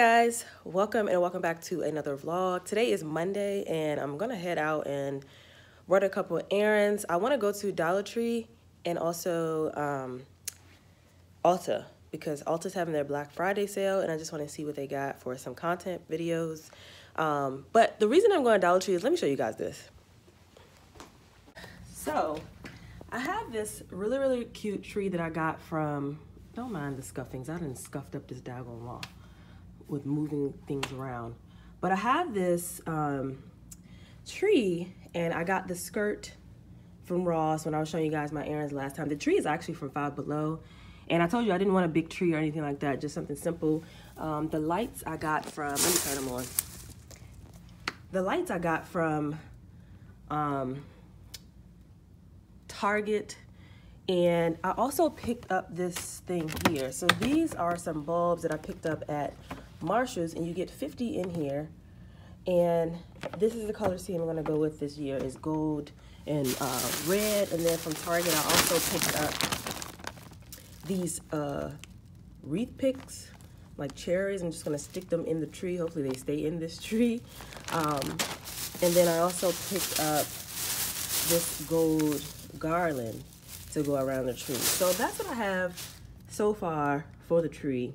guys, welcome back to another vlog. Today is Monday and I'm gonna head out and run a couple of errands. I want to go to Dollar Tree and also Ulta because Ulta's having their Black Friday sale and I just want to see what they got for some content videos. But the reason I'm going to Dollar Tree is, let me show you guys this. So I have this really cute tree that I got from, don't mind the scuffings, I done scuffed up this daggone wall with moving things around. But I have this tree and I got the skirt from Ross when I was showing you guys my errands last time. The tree is actually from Five Below. And I told you I didn't want a big tree or anything like that, just something simple. The lights I got from, let me turn them on. The lights I got from Target. And I also picked up this thing here. So these are some bulbs that I picked up at Marshall's, and you get 50 in here. And this is the color scheme I'm gonna go with this year, is gold and red. And then from Target, I also picked up these wreath picks, like cherries. I'm just gonna stick them in the tree. Hopefully they stay in this tree. And then I also picked up this gold garland to go around the tree. So that's what I have so far for the tree.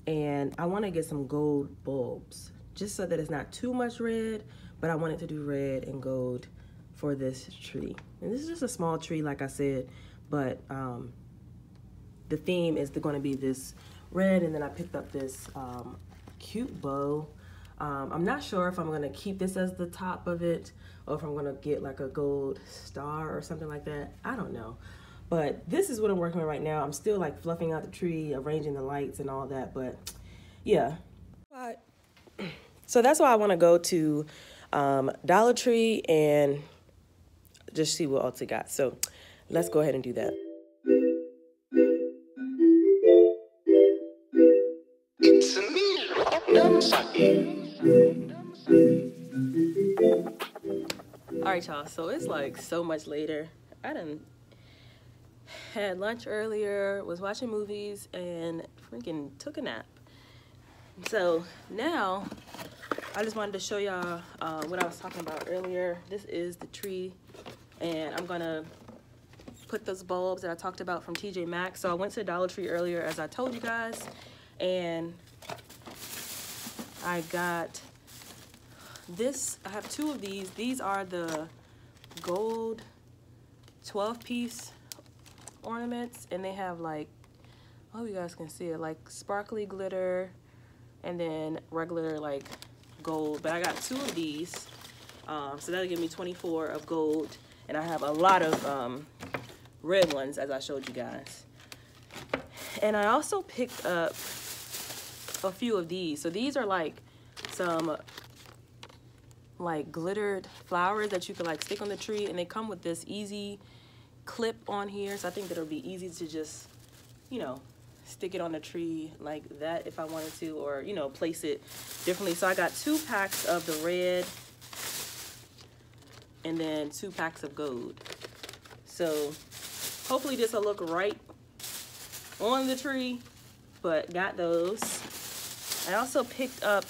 And I want to get some gold bulbs just so that it's not too much red, but I wanted to do red and gold for this tree. And this is just a small tree, like I said, but the theme is going to be this red. And then I picked up this cute bow. I'm not sure if I'm going to keep this as the top of it or if I'm going to get like a gold star or something like that. I don't know. But this is what I'm working on right now. I'm still like fluffing out the tree, arranging the lights and all that. But yeah. So that's why I want to go to Dollar Tree and just see what Ulta got. So let's go ahead and do that. It's me. All right, y'all. So it's like so much later. I done had lunch earlier, was watching movies, and freaking took a nap. So now I just wanted to show y'all what I was talking about earlier. This is the tree, and I'm gonna put those bulbs that I talked about from TJ Maxx. So I went to Dollar Tree earlier, as I told you guys, and I got this. I have two of these. These are the gold 12-piece ornaments, and they have like, I hope you guys can see it, like sparkly glitter and then regular like gold. But I got two of these, so that'll give me 24 of gold, and I have a lot of red ones, as I showed you guys. And I also picked up a few of these. So these are like some like glittered flowers that you can like stick on the tree, and they come with this easy clip on here, so I think that it'll be easy to just, you know, stick it on the tree like that if I wanted to, or, you know, place it differently. So I got 2 packs of the red and then 2 packs of gold. So hopefully this will look right on the tree, but got those. I also picked up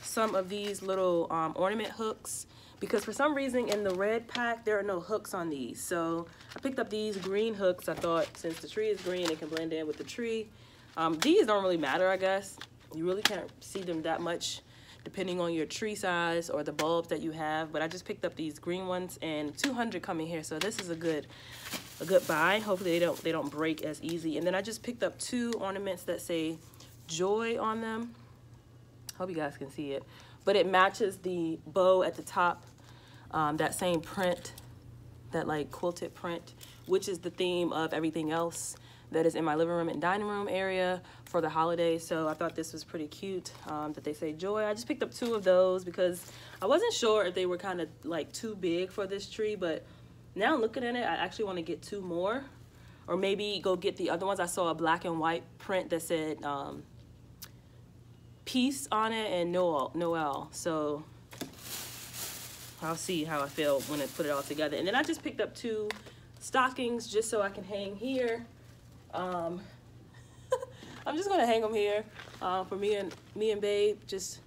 some of these little ornament hooks, because for some reason in the red pack there are no hooks on these. So I picked up these green hooks. I thought since the tree is green, it can blend in with the tree. These don't really matter, I guess. You really can't see them that much depending on your tree size or the bulbs that you have. But I just picked up these green ones, and 200 come in here, so this is a good buy. Hopefully they don't break as easy. And then I just picked up 2 ornaments that say Joy on them. Hope you guys can see it. But it matches the bow at the top, that same print, that like quilted print, which is the theme of everything else that is in my living room and dining room area for the holidays. So I thought this was pretty cute, that they say Joy. I just picked up 2 of those because I wasn't sure if they were kind of like too big for this tree, but now looking at it, I actually want to get 2 more, or maybe go get the other ones. I saw a black and white print that said Peace on it and Noel. So I'll see how I feel when I put it all together. And then I just picked up 2 stockings just so I can hang here. I'm just gonna hang them here for me and Babe. Just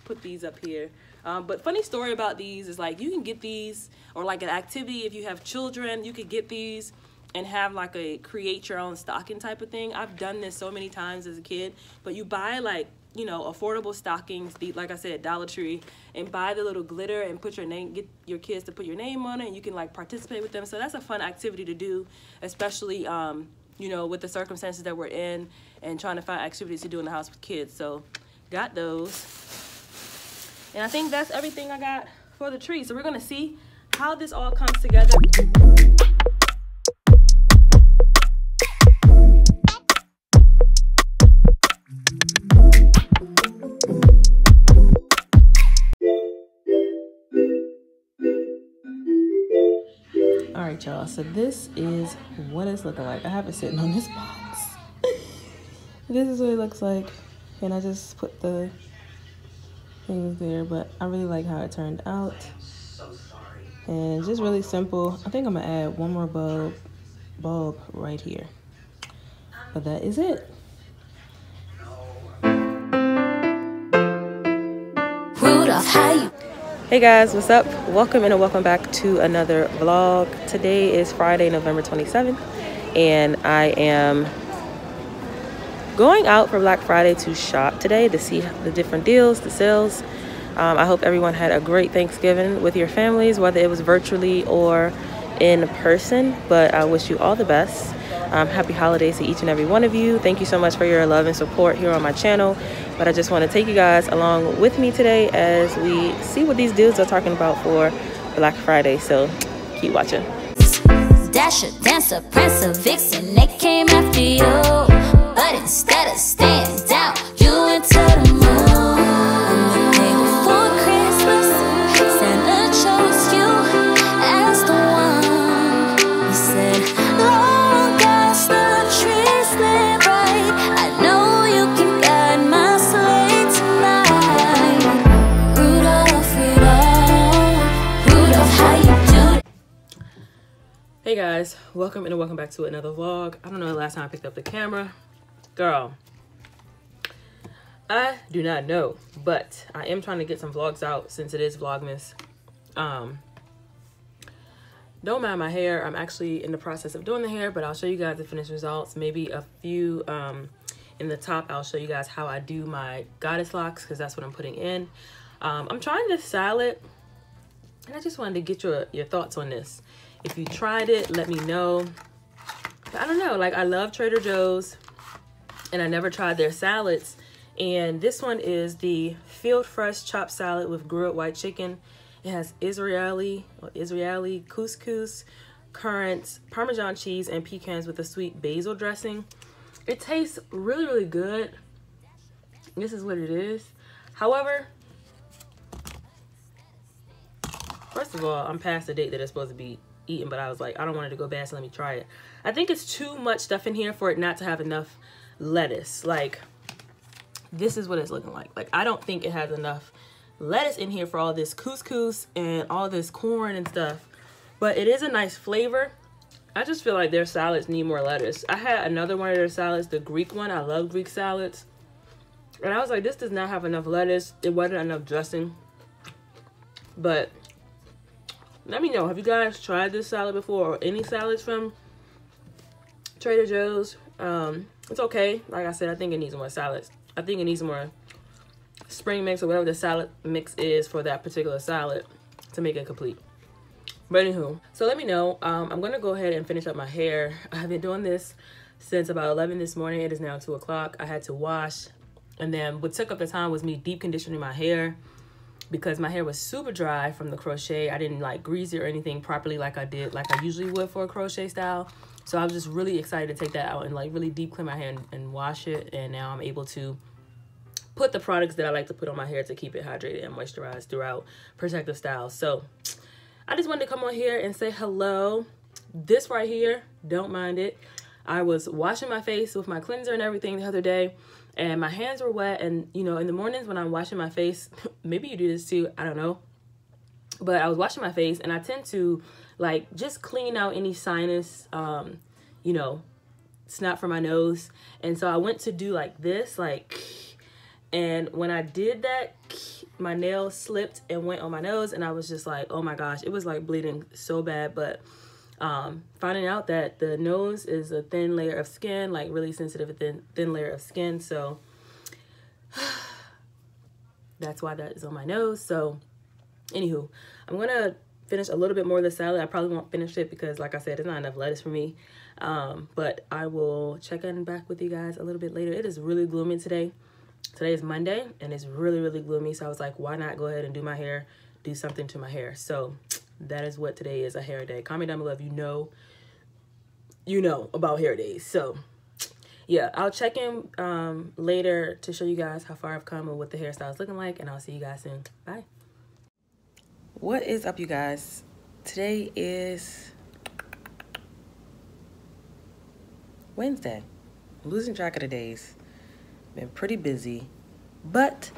put these up here. But funny story about these is like you can get these, or like an activity if you have children, you could get these and have like a create your own stocking type of thing. I've done this so many times as a kid, but you buy like, you know, affordable stockings, like I said, Dollar Tree, and buy the little glitter and put your name, get your kids to put your name on it, and you can like participate with them. So that's a fun activity to do, especially you know, with the circumstances that we're in and trying to find activities to do in the house with kids. So got those. And I think that's everything I got for the tree. So we're gonna see how this all comes together. All right, y'all, so this is what it's looking like. I have it sitting on this box. This is what it looks like, and I just put the things there, but I really like how it turned out. And just really simple. I think I'm gonna add one more bulb right here, but that is it. Hey guys, what's up? Welcome and welcome back to another vlog. Today is Friday, November 27th, and I am going out for Black Friday to shop today to see the different deals, the sales. I hope everyone had a great Thanksgiving with your families, whether it was virtually or in person, but I wish you all the best. Happy holidays to each and every one of you. Thank you so much for your love and support here on my channel. But I just want to take you guys along with me today as we see what these deals are talking about for Black Friday. So keep watching. Dasher, dancer, prancer, vixen, they came after you, but instead of staying down, you went to the moon. On the day before Christmas, Santa chose you as the one. He said, long as the trees lay bright, I know you can guide my sleigh tonight. Rudolph, Rudolph, Rudolph, how you do? Hey guys, welcome and welcome back to another vlog. I don't know the last time I picked up the camera. Girl, I do not know, but I am trying to get some vlogs out since it is Vlogmas. Don't mind my hair. I'm actually in the process of doing the hair, but I'll show you guys the finished results. Maybe a few in the top. I'll show you guys how I do my goddess locks, because that's what I'm putting in. I'm trying this salad, and I just wanted to get your thoughts on this. If you tried it, let me know. I don't know, like I love Trader Joe's, and I never tried their salads. And this one is the Field Fresh chopped salad with grilled white chicken. It has Israeli couscous, currants, Parmesan cheese, and pecans with a sweet basil dressing. It tastes really, really good. This is what it is. However, first of all, I'm past the date that it's supposed to be eaten, but I was like, I don't want it to go bad, so let me try it. I think it's too much stuff in here for it not to have enough lettuce. Like, this is what it's looking like. Like, I don't think it has enough lettuce in here for all this couscous and all this corn and stuff, but it is a nice flavor. I just feel like their salads need more lettuce. I had another one of their salads, the Greek one. I love Greek salads, and I was like, this does not have enough lettuce. It wasn't enough dressing. But let me know, have you guys tried this salad before, or any salads from Trader Joe's? It's okay. Like I said, I think it needs more salads. I think it needs more spring mix or whatever the salad mix is for that particular salad to make it complete. But anywho, so let me know. I'm gonna go ahead and finish up my hair. I've been doing this since about 11 this morning. It is now 2 o'clock. I had to wash, and then what took up the time was me deep conditioning my hair, because my hair was super dry from the crochet. I didn't like grease it or anything properly like I usually would for a crochet style. So I was just really excited to take that out and like really deep clean my hair and wash it. And now I'm able to put the products that I like to put on my hair to keep it hydrated and moisturized throughout protective styles. So I just wanted to come on here and say hello. This right here, don't mind it. I was washing my face with my cleanser and everything the other day, and my hands were wet. And you know, in the mornings when I'm washing my face, maybe you do this too, I don't know, but I was washing my face, and I tend to like just clean out any sinus you know, snap from my nose. And so I went to do like this, like, and when I did that, my nail slipped and went on my nose, and I was just like, oh my gosh, it was like bleeding so bad. But finding out that the nose is a thin layer of skin, like really sensitive, thin layer of skin. So that's why that is on my nose. So anywho, I'm gonna finish a little bit more of the salad. I probably won't finish it because, like I said, there's not enough lettuce for me. But I will check in back with you guys a little bit later. It is really gloomy today. Today is Monday, and it's really, really gloomy. So I was like, why not go ahead and do my hair, do something to my hair. So that is what today is, a hair day. Comment down below if you know about hair days. So yeah, I'll check in later to show you guys how far I've come and what the hairstyle is looking like, and I'll see you guys soon. Bye. What is up, you guys? Today is Wednesday. I'm losing track of the days. Been pretty busy, but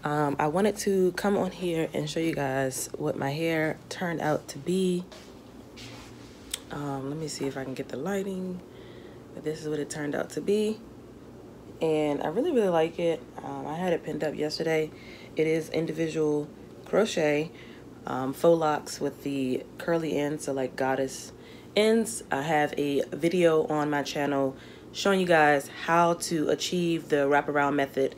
I wanted to come on here and show you guys what my hair turned out to be. Let me see if I can get the lighting. But this is what it turned out to be, and I really, really like it. I had it pinned up yesterday. It is individual crochet, faux locks with the curly ends, so like goddess ends. I have a video on my channel showing you guys how to achieve the wraparound method.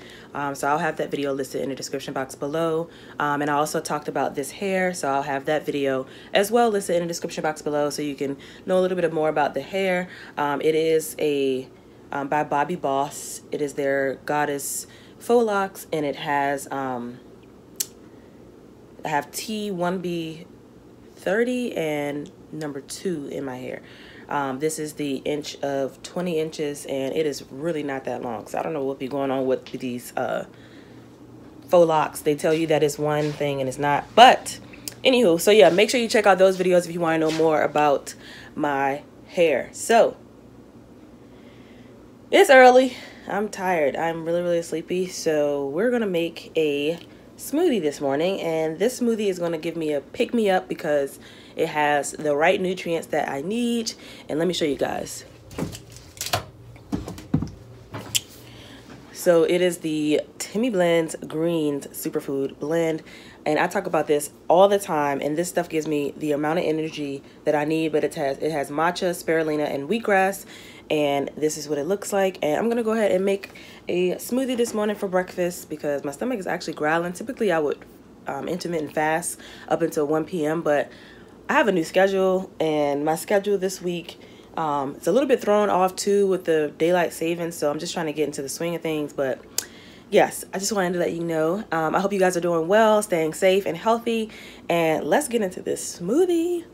So I'll have that video listed in the description box below. And I also talked about this hair, so I'll have that video as well listed in the description box below so you can know a little bit more about the hair. It is by Bobbi Boss. It is their goddess faux locks, and it has I have T1B30 and number 2 in my hair. This is the inch of 20 inches, and it is really not that long. So I don't know what be going on with these faux locks. They tell you that it's one thing and it's not. But anywho, so yeah, make sure you check out those videos if you want to know more about my hair. So it's early. I'm tired. I'm really, really sleepy. So we're gonna make a smoothie this morning, and this smoothie is going to give me a pick-me-up because it has the right nutrients that I need. And let me show you guys. So it is the Timmy Blend's Greens Superfood Blend, and I talk about this all the time, and this stuff gives me the amount of energy that I need. But it has matcha, spirulina, and wheatgrass, and this is what it looks like. And I'm gonna go ahead and make a smoothie this morning for breakfast because my stomach is actually growling. Typically I would intermittent fast up until 1 p.m. but I have a new schedule, and my schedule this week it's a little bit thrown off too with the daylight savings, so I'm just trying to get into the swing of things. But yes, I just wanted to let you know. I hope you guys are doing well, staying safe and healthy, and let's get into this smoothie.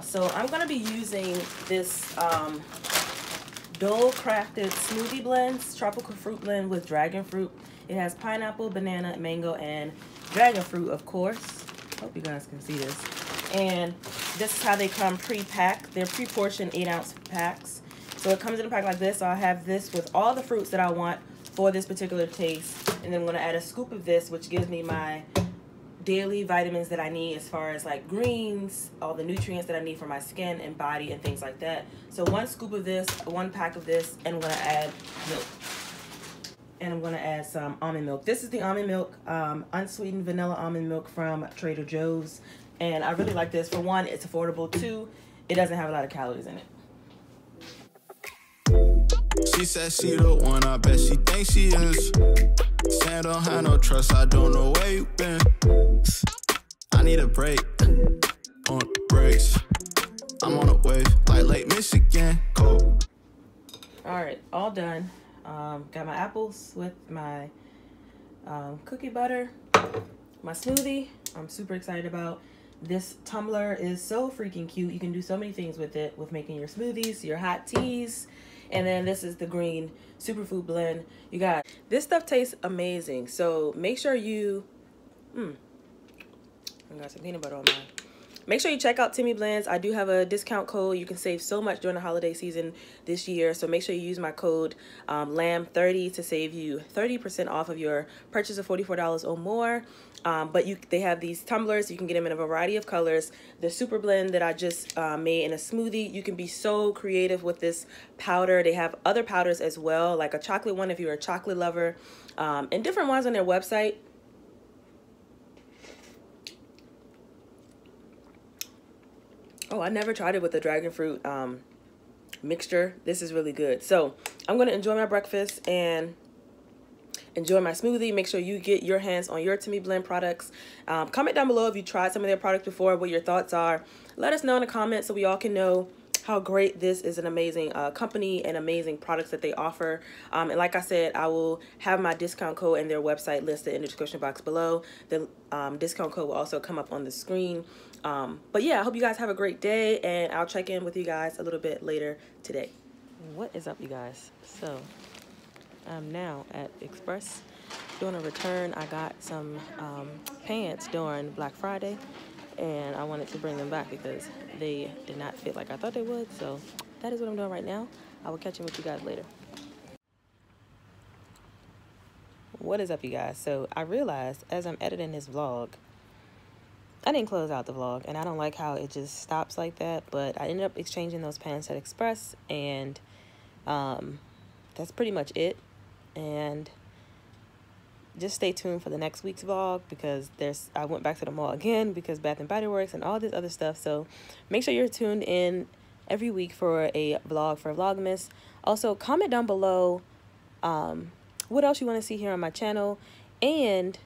So I'm going to be using this Dole Crafted Smoothie Blends Tropical Fruit Blend with Dragon Fruit. It has pineapple, banana, mango, and dragon fruit, of course. Hope you guys can see this. And this is how they come pre-packed. They're pre-portioned 8-ounce packs. So it comes in a pack like this. So I have this with all the fruits that I want for this particular taste. And then I'm going to add a scoop of this, which gives me my daily vitamins that I need as far as like greens, all the nutrients that I need for my skin and body and things like that. So 1 scoop of this, 1 pack of this, and I'm going to add milk. And I'm going to add some almond milk. This is the almond milk, unsweetened vanilla almond milk from Trader Joe's. And I really like this. For 1, it's affordable. 2, it doesn't have a lot of calories in it. She said she the one, I bet she thinks she is. Saying don't have no trust, I don't know where you been. I need a break, on the brakes. I'm on a wave, like Lake Michigan, cold. Alright, all done. Got my apples with my cookie butter, my smoothie. I'm super excited about. This tumbler is so freaking cute. You can do so many things with it, with making your smoothies, your hot teas. And then this is the green superfood blend. You guys, this stuff tastes amazing. So make sure you, I got some peanut butter on mine. make sure you check out Timmy Blends. I do have a discount code. You can save so much during the holiday season this year. So make sure you use my code LAM30 to save you 30% off of your purchase of $44 or more. But they have these tumblers. You can get them in a variety of colors. The super blend that I just made in a smoothie. You can be so creative with this powder. They have other powders as well, like a chocolate one if you're a chocolate lover, and different ones on their website. Oh, I never tried it with the dragon fruit mixture. This is really good. So I'm going to enjoy my breakfast and enjoy my smoothie. Make sure you get your hands on your Timmy Blend products. Comment down below if you tried some of their products before, what your thoughts are. Let us know in the comments so we all can know how great this is. An amazing company and amazing products that they offer. And like I said, I will have my discount code and their website listed in the description box below. The discount code will also come up on the screen. But yeah, I hope you guys have a great day, and I'll check in with you guys a little bit later today. What is up, you guys? So I'm now at Express doing a return. I got some pants during Black Friday, and I wanted to bring them back because they did not fit like I thought they would. So that is what I'm doing right now. I will catch up with you guys later. What is up, you guys? So I realized as I'm editing this vlog, I didn't close out the vlog, and I don't like how it just stops like that, but I ended up exchanging those pants at Express, and that's pretty much it. And just stay tuned for the next week's vlog, because I went back to the mall again because Bath & Body Works and all this other stuff. So make sure you're tuned in every week for a vlog for Vlogmas. Also, comment down below what else you want to see here on my channel, and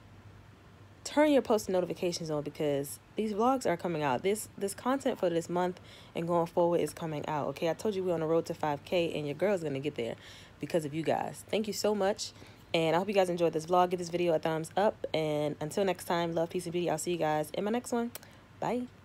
turn your post notifications on, because these vlogs are coming out. This content for this month and going forward is coming out. Okay, I told you we're on the road to 5K, and your girl's gonna get there because of you guys. Thank you so much, and I hope you guys enjoyed this vlog. Give this video a thumbs up, and until next time, love, peace, and beauty. I'll see you guys in my next one. Bye.